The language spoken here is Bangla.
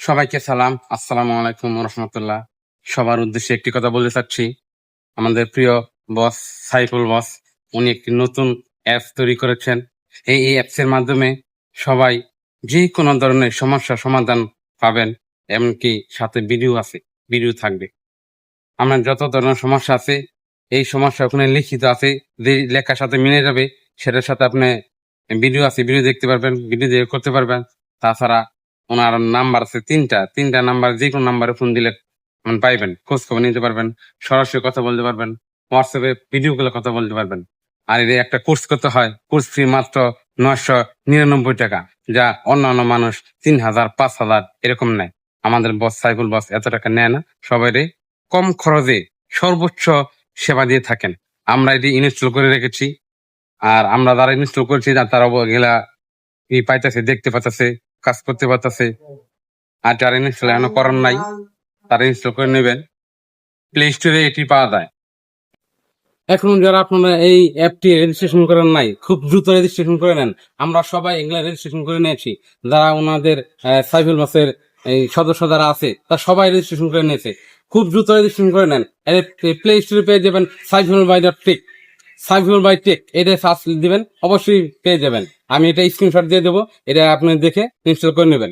সবাইকে সালাম, আসসালামু আলাইকুম রহমতুল্লাহ। সবার উদ্দেশ্যে একটি কথা বলতে চাচ্ছি। আমাদের প্রিয় বস সাইফুল বস উনি একটি নতুন অ্যাপস তৈরি করেছেন। এই অ্যাপস এর মাধ্যমে সবাই যে কোনো ধরনের সমস্যা সমাধান পাবেন, এমনকি সাথে ভিডিও আছে, ভিডিও থাকবে। আপনার যত ধরনের সমস্যা আছে এই সমস্যা ওখানে লিখিত আছে, যে লেখার সাথে মিলে যাবে সেটার সাথে আপনি ভিডিও আছে, ভিডিও দেখতে পারবেন, ভিডিও দিয়ে করতে পারবেন। তাছাড়া ওনার নাম্বার আছে তিনটা নাম্বার, যে কোনো নাম্বারে ফোন দিলে পাইবেন, খোঁজ খবর নিতে পারবেন, সরাসরি কথা বলতে পারবেন, হোয়াটসঅ্যাপে ভিডিও কলে কথা বলতে পারবেন। আর এর একটা কোর্স করতে হয়, কোর্স ফি মাত্র 999 টাকা, যা অন্যান্য মানুষ 3000 5000 এরকম নেয়। আমাদের বস সাইফুল বস এত টাকা নেয় না, সবাই কম খরচে সর্বোচ্চ সেবা দিয়ে থাকেন। আমরা এটি ইনস্টল করে রেখেছি, আর আমরা যারা ইনস্টল করেছি তারা এগুলা পাইতেছে, দেখতে পাইতেছে, কাজ করতে পারতেছে। আর যারা ইনস্টল এখনো করার নাই তারা ইনস্টল করে নেবেন, প্লে স্টোরে এটি পাওয়া যায়। এখন যারা আপনারা এই অ্যাপটি রেজিস্ট্রেশন করেন নাই, খুব দ্রুত রেজিস্ট্রেশন করে নেন। আমরা সবাই এগুলা রেজিস্ট্রেশন করে নিয়েছি। যারা ওনাদের সাইফুল মাসের এই সদস্য যারা আছে তারা সবাই রেজিস্ট্রেশন করে নিয়েছে। খুব দ্রুত রেজিস্ট্রেশন করে নেন। প্লে স্টোরে পেয়ে যাবেন Saiful by tech, Saiful by tech, এটা সার্চ দিবেন, অবশ্যই পেয়ে যাবেন। আমি এটা স্ক্রিনশট দিয়ে দেবো, এটা আপনি দেখে ইনস্টল করে নেবেন।